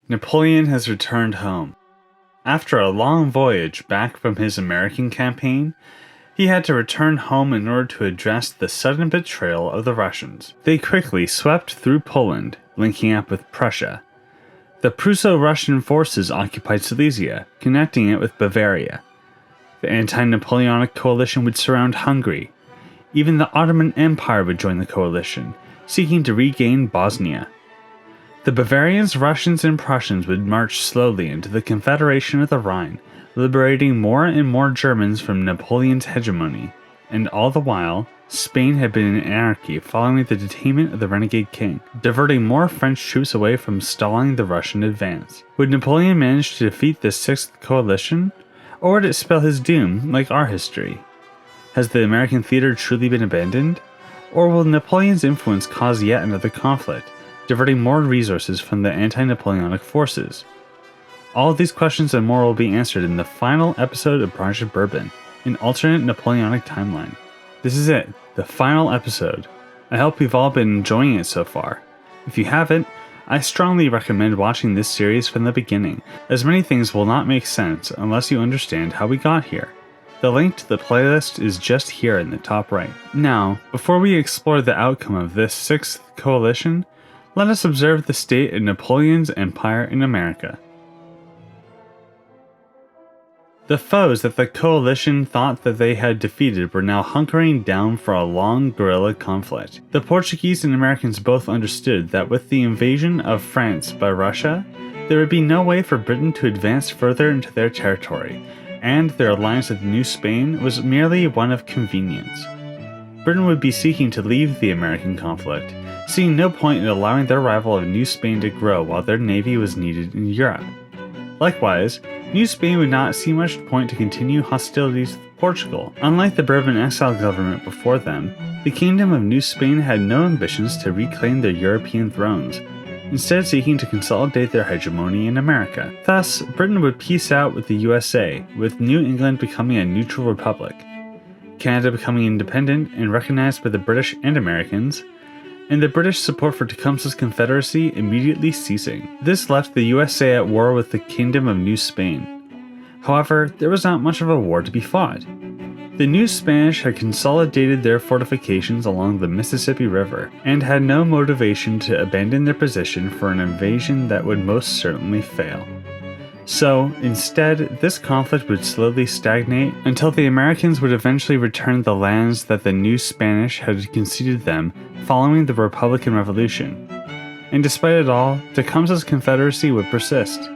Napoleon has returned home. After a long voyage back from his American campaign, he had to return home in order to address the sudden betrayal of the Russians. They quickly swept through Poland, linking up with Prussia. The Prusso-Russian forces occupied Silesia, connecting it with Bavaria. The anti-Napoleonic coalition would surround Hungary. Even the Ottoman Empire would join the coalition, seeking to regain Bosnia. The Bavarians, Russians, and Prussians would march slowly into the Confederation of the Rhine, liberating more and more Germans from Napoleon's hegemony. And all the while, Spain had been in anarchy following the detainment of the renegade king, diverting more French troops away from stalling the Russian advance. Would Napoleon manage to defeat the Sixth Coalition, or would it spell his doom like our history? Has the American theater truly been abandoned? Or will Napoleon's influence cause yet another conflict, diverting more resources from the anti-Napoleonic forces? All of these questions and more will be answered in the final episode of Project Bourbon, an alternate Napoleonic timeline. This is it, the final episode. I hope you've all been enjoying it so far. If you haven't, I strongly recommend watching this series from the beginning, as many things will not make sense unless you understand how we got here. The link to the playlist is just here in the top right. Now, before we explore the outcome of this Sixth Coalition, let us observe the state of Napoleon's empire in America. The foes that the coalition thought that they had defeated were now hunkering down for a long guerrilla conflict. The Portuguese and Americans both understood that with the invasion of France by Russia, there would be no way for Britain to advance further into their territory, and their alliance with New Spain was merely one of convenience. Britain would be seeking to leave the American conflict, seeing no point in allowing their rival of New Spain to grow while their navy was needed in Europe. Likewise, New Spain would not see much point to continue hostilities with Portugal. Unlike the Bourbon exile government before them, the Kingdom of New Spain had no ambitions to reclaim their European thrones, instead seeking to consolidate their hegemony in America. Thus, Britain would peace out with the USA, with New England becoming a neutral republic, Canada becoming independent and recognized by the British and Americans, and the British support for Tecumseh's Confederacy immediately ceasing. This left the USA at war with the Kingdom of New Spain. However, there was not much of a war to be fought. The New Spanish had consolidated their fortifications along the Mississippi River, and had no motivation to abandon their position for an invasion that would most certainly fail. So, instead, this conflict would slowly stagnate until the Americans would eventually return the lands that the New Spanish had conceded them following the Republican Revolution. And despite it all, Tecumseh's Confederacy would persist.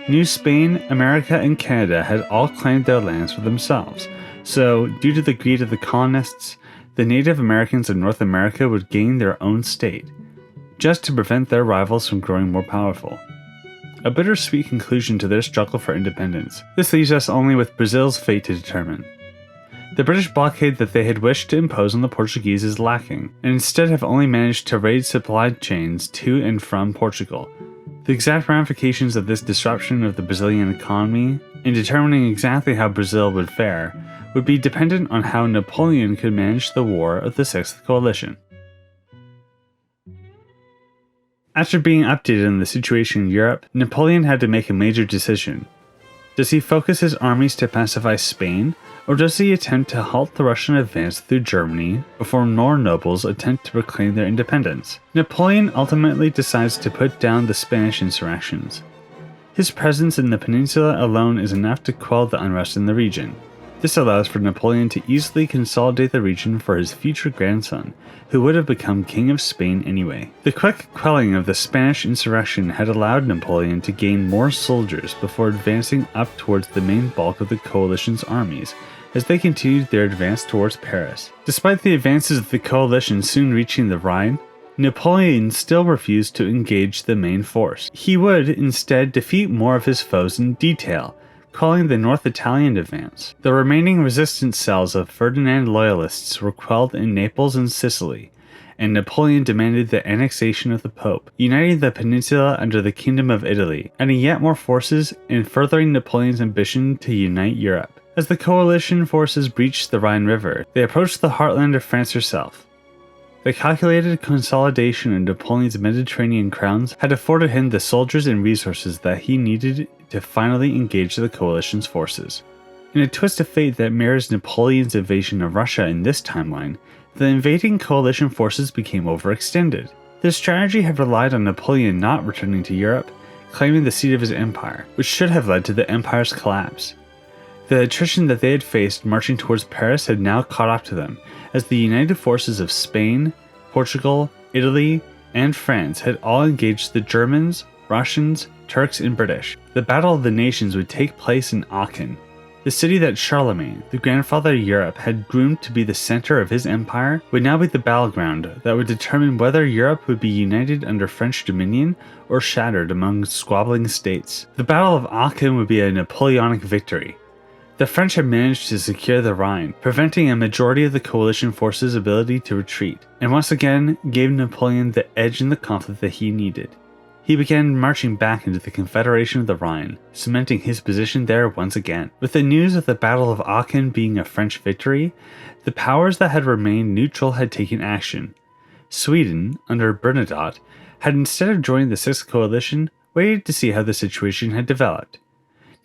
New Spain, America, and Canada had all claimed their lands for themselves, so due to the greed of the colonists, the Native Americans of North America would gain their own state, just to prevent their rivals from growing more powerful. A bittersweet conclusion to their struggle for independence. This leaves us only with Brazil's fate to determine. The British blockade that they had wished to impose on the Portuguese is lacking, and instead have only managed to raid supply chains to and from Portugal. The exact ramifications of this disruption of the Brazilian economy, in determining exactly how Brazil would fare, would be dependent on how Napoleon could manage the War of the Sixth Coalition. After being updated on the situation in Europe, Napoleon had to make a major decision. Does he focus his armies to pacify Spain, or does he attempt to halt the Russian advance through Germany before more nobles attempt to proclaim their independence? Napoleon ultimately decides to put down the Spanish insurrections. His presence in the peninsula alone is enough to quell the unrest in the region. This allows for Napoleon to easily consolidate the region for his future grandson, who would have become King of Spain anyway. The quick quelling of the Spanish insurrection had allowed Napoleon to gain more soldiers before advancing up towards the main bulk of the coalition's armies, as they continued their advance towards Paris. Despite the advances of the coalition soon reaching the Rhine, Napoleon still refused to engage the main force. He would instead defeat more of his foes in detail, calling the North Italian advance. The remaining resistance cells of Ferdinand loyalists were quelled in Naples and Sicily, and Napoleon demanded the annexation of the Pope, uniting the peninsula under the Kingdom of Italy, adding yet more forces and furthering Napoleon's ambition to unite Europe. As the coalition forces breached the Rhine River, they approached the heartland of France herself. The calculated consolidation of Napoleon's Mediterranean crowns had afforded him the soldiers and resources that he needed to finally engage the coalition's forces. In a twist of fate that mirrors Napoleon's invasion of Russia in this timeline, the invading coalition forces became overextended. Their strategy had relied on Napoleon not returning to Europe, claiming the seat of his empire, which should have led to the empire's collapse. The attrition that they had faced marching towards Paris had now caught up to them, as the united forces of Spain, Portugal, Italy, and France had all engaged the Germans, Russians, Turks, and British. The Battle of the Nations would take place in Aachen, the city that Charlemagne, the grandfather of Europe, had groomed to be the center of his empire, would now be the battleground that would determine whether Europe would be united under French dominion or shattered among squabbling states. The Battle of Aachen would be a Napoleonic victory. The French had managed to secure the Rhine, preventing a majority of the coalition forces' ability to retreat, and once again gave Napoleon the edge in the conflict that he needed. He began marching back into the Confederation of the Rhine, cementing his position there once again. With the news of the Battle of Aachen being a French victory, the powers that had remained neutral had taken action. Sweden, under Bernadotte, had instead of joining the Sixth Coalition, waited to see how the situation had developed.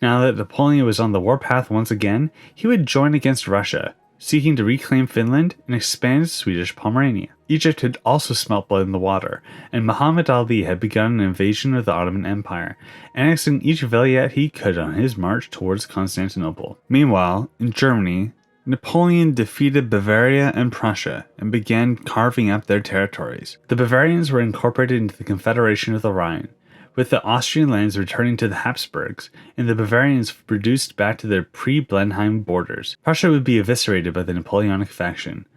Now that Napoleon was on the warpath once again, he would join against Russia, seeking to reclaim Finland and expand Swedish Pomerania. Egypt had also smelt blood in the water, and Muhammad Ali had begun an invasion of the Ottoman Empire, annexing each vilayet he could on his march towards Constantinople. Meanwhile, in Germany, Napoleon defeated Bavaria and Prussia and began carving up their territories. The Bavarians were incorporated into the Confederation of the Rhine, with the Austrian lands returning to the Habsburgs, and the Bavarians reduced back to their pre-Blenheim borders. Prussia would be eviscerated by the Napoleonic faction.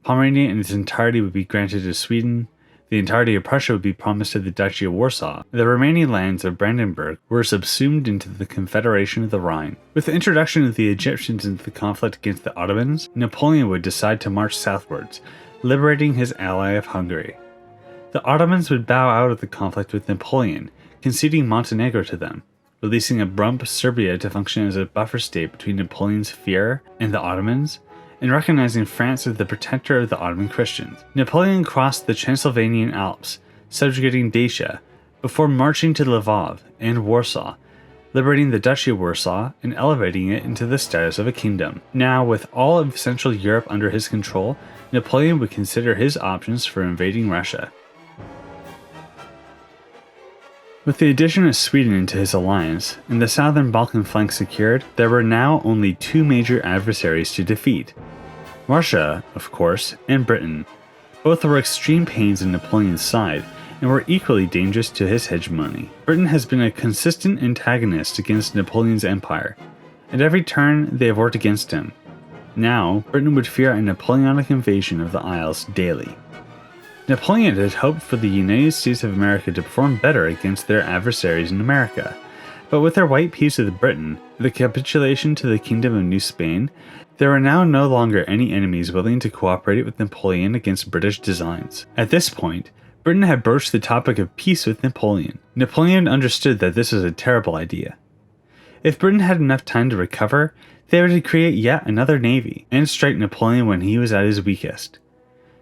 Pomerania in its entirety would be granted to Sweden, the entirety of Prussia would be promised to the Duchy of Warsaw, the remaining lands of Brandenburg were subsumed into the Confederation of the Rhine. With the introduction of the Egyptians into the conflict against the Ottomans, Napoleon would decide to march southwards, liberating his ally of Hungary. The Ottomans would bow out of the conflict with Napoleon, conceding Montenegro to them, releasing a rump Serbia to function as a buffer state between Napoleon's fear and the Ottomans, and recognizing France as the protector of the Ottoman Christians. Napoleon crossed the Transylvanian Alps, subjugating Dacia, before marching to Lvov and Warsaw, liberating the Duchy of Warsaw and elevating it into the status of a kingdom. Now, with all of Central Europe under his control, Napoleon would consider his options for invading Russia. With the addition of Sweden into his alliance, and the southern Balkan flank secured, there were now only two major adversaries to defeat. Russia, of course, and Britain. Both were extreme pains in Napoleon's side, and were equally dangerous to his hegemony. Britain has been a consistent antagonist against Napoleon's empire. At every turn, they have worked against him. Now, Britain would fear a Napoleonic invasion of the Isles daily. Napoleon had hoped for the United States of America to perform better against their adversaries in America, but with their white peace with Britain, the capitulation to the Kingdom of New Spain, there were now no longer any enemies willing to cooperate with Napoleon against British designs. At this point, Britain had broached the topic of peace with Napoleon. Napoleon understood that this was a terrible idea. If Britain had enough time to recover, they were to create yet another navy, and strike Napoleon when he was at his weakest.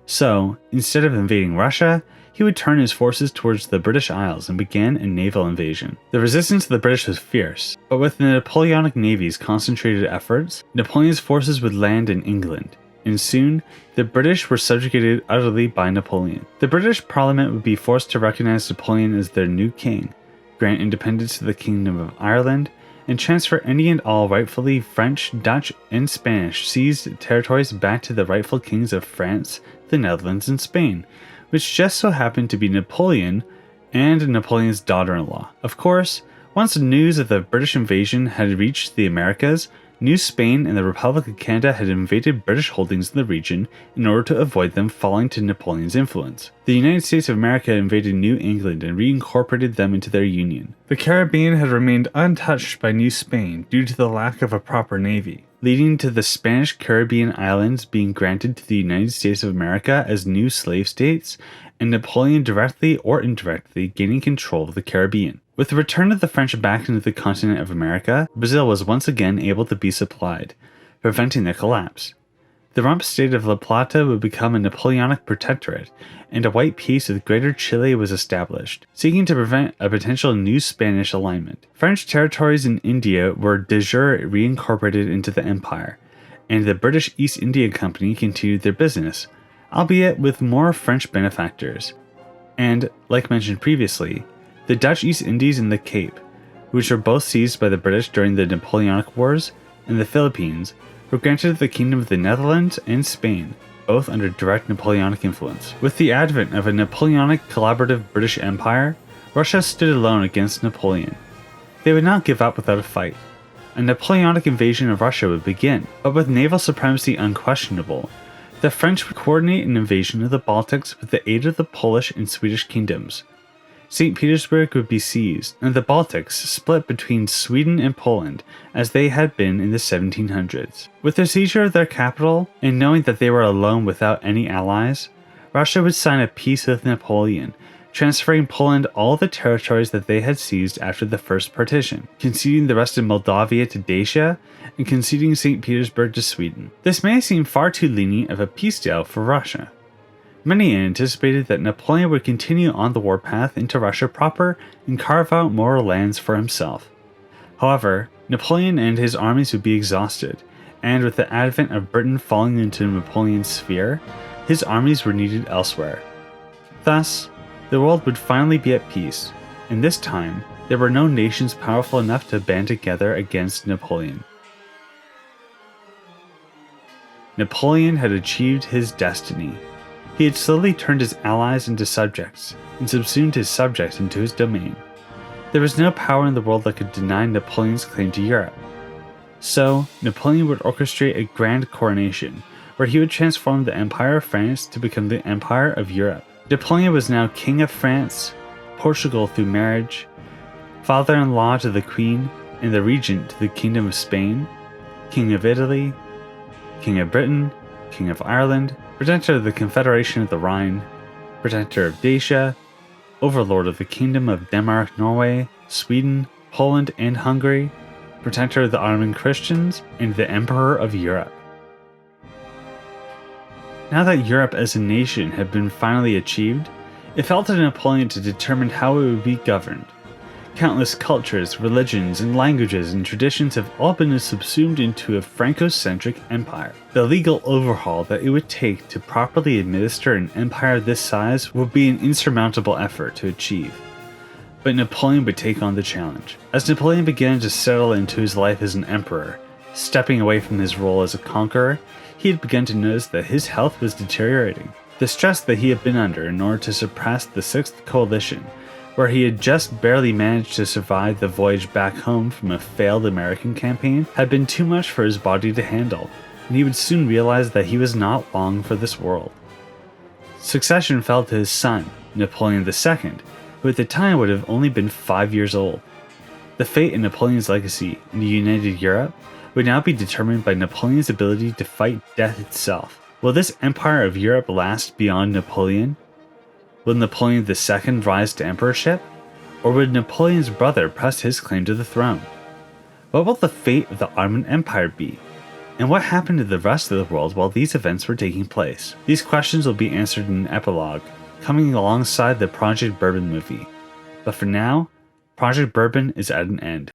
So, instead of invading Russia, he would turn his forces towards the British Isles and begin a naval invasion. The resistance of the British was fierce, but with the Napoleonic navy's concentrated efforts, Napoleon's forces would land in England, and soon, the British were subjugated utterly by Napoleon. The British Parliament would be forced to recognize Napoleon as their new king, grant independence to the Kingdom of Ireland, and transfer any and all rightfully French, Dutch, and Spanish seized territories back to the rightful kings of France, the Netherlands, and Spain, which just so happened to be Napoleon and Napoleon's daughter-in-law. Of course, once news of the British invasion had reached the Americas, New Spain and the Republic of Canada had invaded British holdings in the region in order to avoid them falling to Napoleon's influence. The United States of America invaded New England and reincorporated them into their union. The Caribbean had remained untouched by New Spain due to the lack of a proper navy, leading to the Spanish Caribbean islands being granted to the United States of America as new slave states, and Napoleon directly or indirectly gaining control of the Caribbean. With the return of the French back into the continent of America, Brazil was once again able to be supplied, preventing their collapse. The rump state of La Plata would become a Napoleonic protectorate, and a white peace with Greater Chile was established, seeking to prevent a potential new Spanish alignment. French territories in India were de jure reincorporated into the empire, and the British East India Company continued their business, albeit with more French benefactors. And, like mentioned previously, the Dutch East Indies and the Cape, which were both seized by the British during the Napoleonic Wars, and the Philippines, were granted the Kingdom of the Netherlands and Spain, both under direct Napoleonic influence. With the advent of a Napoleonic collaborative British Empire, Russia stood alone against Napoleon. They would not give up without a fight. A Napoleonic invasion of Russia would begin, but with naval supremacy unquestionable, the French would coordinate an invasion of the Baltics with the aid of the Polish and Swedish kingdoms. St. Petersburg would be seized, and the Baltics split between Sweden and Poland as they had been in the 1700s. With the seizure of their capital, and knowing that they were alone without any allies, Russia would sign a peace with Napoleon, transferring Poland all the territories that they had seized after the First Partition, conceding the rest of Moldavia to Dacia, and conceding St. Petersburg to Sweden. This may seem far too lenient of a peace deal for Russia. Many anticipated that Napoleon would continue on the warpath into Russia proper and carve out more lands for himself. However, Napoleon and his armies would be exhausted, and with the advent of Britain falling into Napoleon's sphere, his armies were needed elsewhere. Thus, the world would finally be at peace, and this time, there were no nations powerful enough to band together against Napoleon. Napoleon had achieved his destiny. He had slowly turned his allies into subjects, and subsumed his subjects into his domain. There was no power in the world that could deny Napoleon's claim to Europe. So, Napoleon would orchestrate a grand coronation, where he would transform the Empire of France to become the Empire of Europe. Napoleon was now King of France, Portugal through marriage, father-in-law to the Queen, and the regent to the Kingdom of Spain, King of Italy, King of Britain, King of Ireland, Protector of the Confederation of the Rhine, Protector of Dacia, Overlord of the Kingdom of Denmark-Norway, Sweden, Poland, and Hungary, Protector of the Ottoman Christians, and the Emperor of Europe. Now that Europe as a nation had been finally achieved, it fell to Napoleon to determine how it would be governed. Countless cultures, religions, and languages and traditions have all been subsumed into a Franco-centric empire. The legal overhaul that it would take to properly administer an empire this size would be an insurmountable effort to achieve. But Napoleon would take on the challenge. As Napoleon began to settle into his life as an emperor, stepping away from his role as a conqueror, he had begun to notice that his health was deteriorating. The stress that he had been under in order to suppress the Sixth Coalition, where he had just barely managed to survive the voyage back home from a failed American campaign, had been too much for his body to handle, and he would soon realize that he was not long for this world. Succession fell to his son, Napoleon II, who at the time would have only been 5 years old. The fate of Napoleon's legacy in the United Europe would now be determined by Napoleon's ability to fight death itself. Will this empire of Europe last beyond Napoleon? Will Napoleon II rise to emperorship? Or would Napoleon's brother press his claim to the throne? What will the fate of the Ottoman Empire be? And what happened to the rest of the world while these events were taking place? These questions will be answered in an epilogue, coming alongside the Project Bourbon movie. But for now, Project Bourbon is at an end.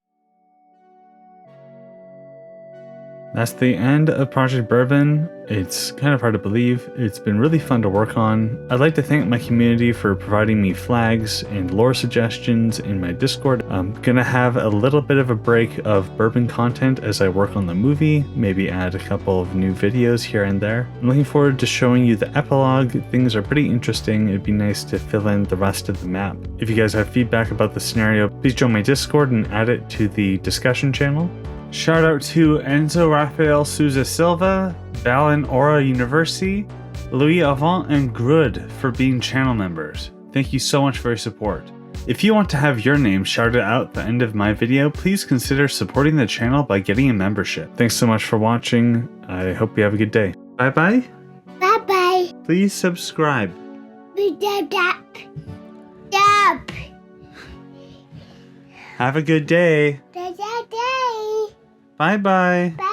That's the end of Project Bourbon. It's kind of hard to believe. It's been really fun to work on. I'd like to thank my community for providing me flags and lore suggestions in my Discord. I'm gonna have a little bit of a break of Bourbon content as I work on the movie, maybe add a couple of new videos here and there. I'm looking forward to showing you the epilogue. Things are pretty interesting. It'd be nice to fill in the rest of the map. If you guys have feedback about the scenario, please join my Discord and add it to the discussion channel. Shout out to Enzo Rafael Souza Silva, Balin Aura University, Louis Avant, and Grud for being channel members. Thank you so much for your support. If you want to have your name shouted out at the end of my video, please consider supporting the channel by getting a membership. Thanks so much for watching. I hope you have a good day. Bye bye. Bye bye. Please subscribe. Have a good day. Bye bye. Bye.